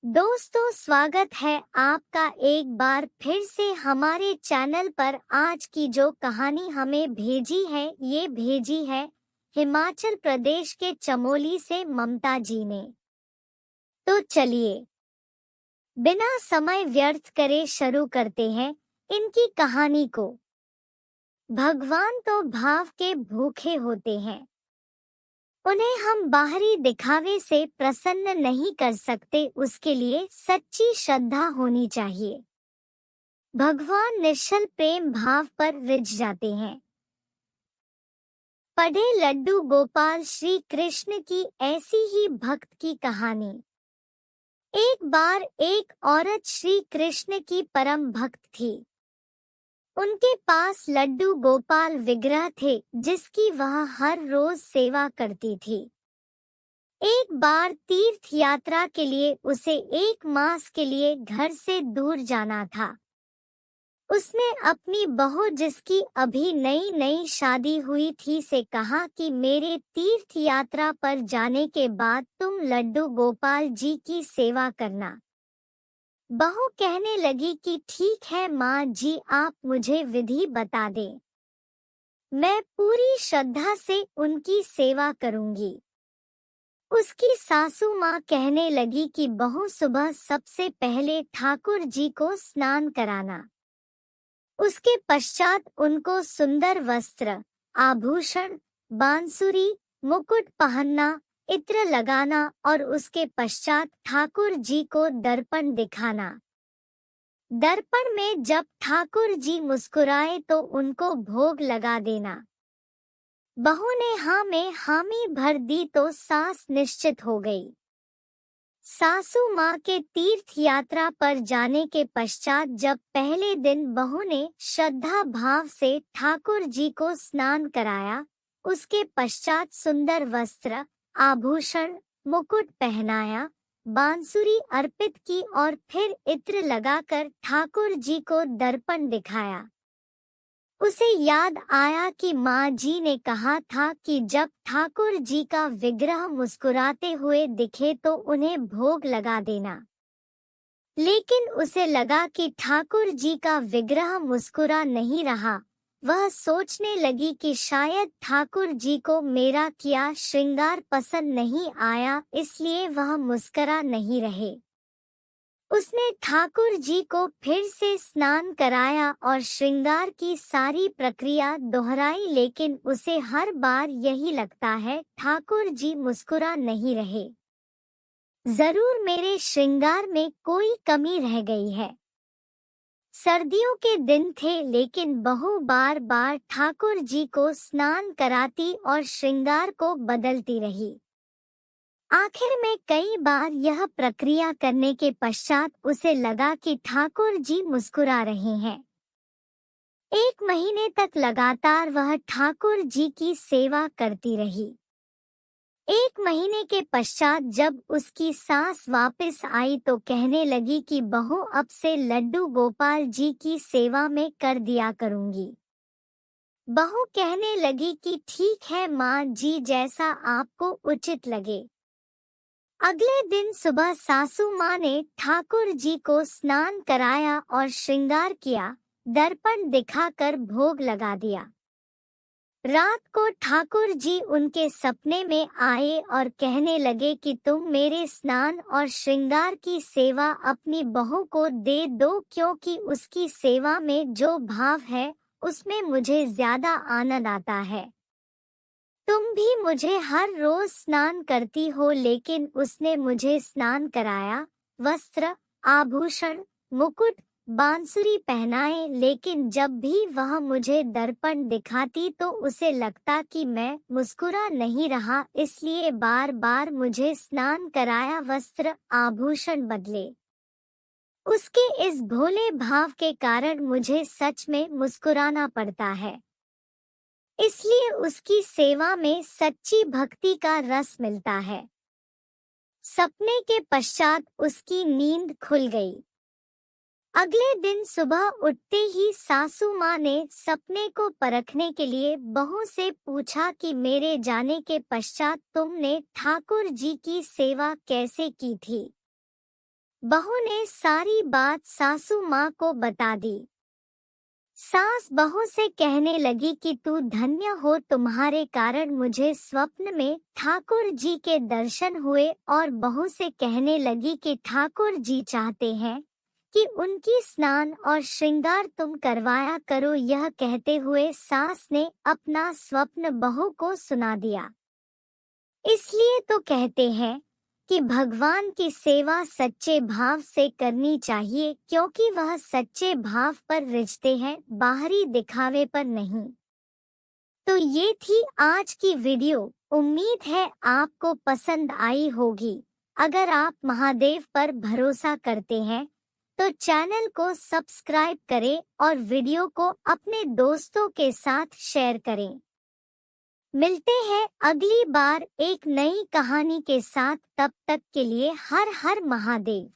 दोस्तों, स्वागत है आपका एक बार फिर से हमारे चैनल पर। आज की जो कहानी हमें भेजी है, ये भेजी है हिमाचल प्रदेश के चमोली से ममता जी ने। तो चलिए बिना समय व्यर्थ करे शुरू करते हैं इनकी कहानी को। भगवान तो भाव के भूखे होते हैं, उन्हें हम बाहरी दिखावे से प्रसन्न नहीं कर सकते। उसके लिए सच्ची श्रद्धा होनी चाहिए। भगवान निश्चल प्रेम भाव पर रिझ जाते हैं। पढ़े लड्डू गोपाल श्री कृष्ण की ऐसी ही भक्त की कहानी। एक बार एक औरत श्री कृष्ण की परम भक्त थी। उनके पास लड्डू गोपाल विग्रह थे जिसकी वह हर रोज सेवा करती थी। एक बार तीर्थ यात्रा के लिए उसे 1 मास के लिए घर से दूर जाना था। उसने अपनी बहू, जिसकी अभी नई नई शादी हुई थी, से कहा कि मेरे तीर्थ यात्रा पर जाने के बाद तुम लड्डू गोपाल जी की सेवा करना। बहू कहने लगी कि ठीक है माँ जी, आप मुझे विधि बता दें, मैं पूरी श्रद्धा से उनकी सेवा करूंगी। उसकी सासू माँ कहने लगी कि बहू, सुबह सबसे पहले ठाकुर जी को स्नान कराना, उसके पश्चात उनको सुंदर वस्त्र, आभूषण, बांसुरी, मुकुट पहनना, इत्र लगाना और उसके पश्चात ठाकुर जी को दर्पण दिखाना। दर्पण में जब ठाकुर जी मुस्कुराए तो उनको भोग लगा देना। बहू ने हाँ में हामी भर दी तो सास निश्चित हो गई। सासू माँ के तीर्थ यात्रा पर जाने के पश्चात जब पहले दिन बहू ने श्रद्धा भाव से ठाकुर जी को स्नान कराया, उसके पश्चात सुंदर वस्त्र, आभूषण, मुकुट पहनाया, बांसुरी अर्पित की और फिर इत्र लगाकर ठाकुर जी को दर्पण दिखाया, उसे याद आया कि माँ जी ने कहा था कि जब ठाकुर जी का विग्रह मुस्कुराते हुए दिखे तो उन्हें भोग लगा देना। लेकिन उसे लगा कि ठाकुर जी का विग्रह मुस्कुरा नहीं रहा। वह सोचने लगी कि शायद ठाकुर जी को मेरा किया श्रृंगार पसंद नहीं आया, इसलिए वह मुस्कुरा नहीं रहे। उसने ठाकुर जी को फिर से स्नान कराया और श्रृंगार की सारी प्रक्रिया दोहराई, लेकिन उसे हर बार यही लगता है, ठाकुर जी मुस्कुरा नहीं रहे, जरूर मेरे श्रृंगार में कोई कमी रह गई है। सर्दियों के दिन थे, लेकिन बहू बार बार ठाकुर जी को स्नान कराती और श्रृंगार को बदलती रही। आखिर में कई बार यह प्रक्रिया करने के पश्चात उसे लगा कि ठाकुर जी मुस्कुरा रहे हैं। 1 महीने तक लगातार वह ठाकुर जी की सेवा करती रही। 1 महीने के पश्चात जब उसकी सास वापस आई तो कहने लगी कि बहू, अब से लड्डू गोपाल जी की सेवा में कर दिया करूंगी। बहू कहने लगी कि ठीक है माँ जी, जैसा आपको उचित लगे। अगले दिन सुबह सासू माँ ने ठाकुर जी को स्नान कराया और श्रृंगार किया, दर्पण दिखाकर भोग लगा दिया। रात को ठाकुर जी उनके सपने में आए और कहने लगे कि तुम मेरे स्नान और श्रृंगार की सेवा अपनी बहू को दे दो, क्योंकि उसकी सेवा में जो भाव है उसमें मुझे ज्यादा आनंद आता है। तुम भी मुझे हर रोज स्नान करती हो, लेकिन उसने मुझे स्नान कराया, वस्त्र, आभूषण, मुकुट, बांसुरी पहनाए, लेकिन जब भी वह मुझे दर्पण दिखाती तो उसे लगता कि मैं मुस्कुरा नहीं रहा, इसलिए बार बार मुझे स्नान कराया, वस्त्र, आभूषण बदले। उसके इस भोले भाव के कारण मुझे सच में मुस्कुराना पड़ता है, इसलिए उसकी सेवा में सच्ची भक्ति का रस मिलता है। सपने के पश्चात उसकी नींद खुल गई। अगले दिन सुबह उठते ही सासू माँ ने सपने को परखने के लिए बहू से पूछा कि मेरे जाने के पश्चात तुमने ठाकुर जी की सेवा कैसे की थी। बहू ने सारी बात सासू माँ को बता दी। सास बहू से कहने लगी कि तू धन्य हो, तुम्हारे कारण मुझे स्वप्न में ठाकुर जी के दर्शन हुए। और बहू से कहने लगी कि ठाकुर जी चाहते हैं कि उनकी स्नान और श्रृंगार तुम करवाया करो। यह कहते हुए सास ने अपना स्वप्न बहू को सुना दिया। इसलिए तो कहते हैं कि भगवान की सेवा सच्चे भाव से करनी चाहिए, क्योंकि वह सच्चे भाव पर रिझते हैं, बाहरी दिखावे पर नहीं। तो ये थी आज की वीडियो। उम्मीद है आपको पसंद आई होगी। अगर आप महादेव पर भरोसा करते हैं तो चैनल को सब्सक्राइब करें और वीडियो को अपने दोस्तों के साथ शेयर करें। मिलते हैं अगली बार एक नई कहानी के साथ। तब तक के लिए हर हर महादेव।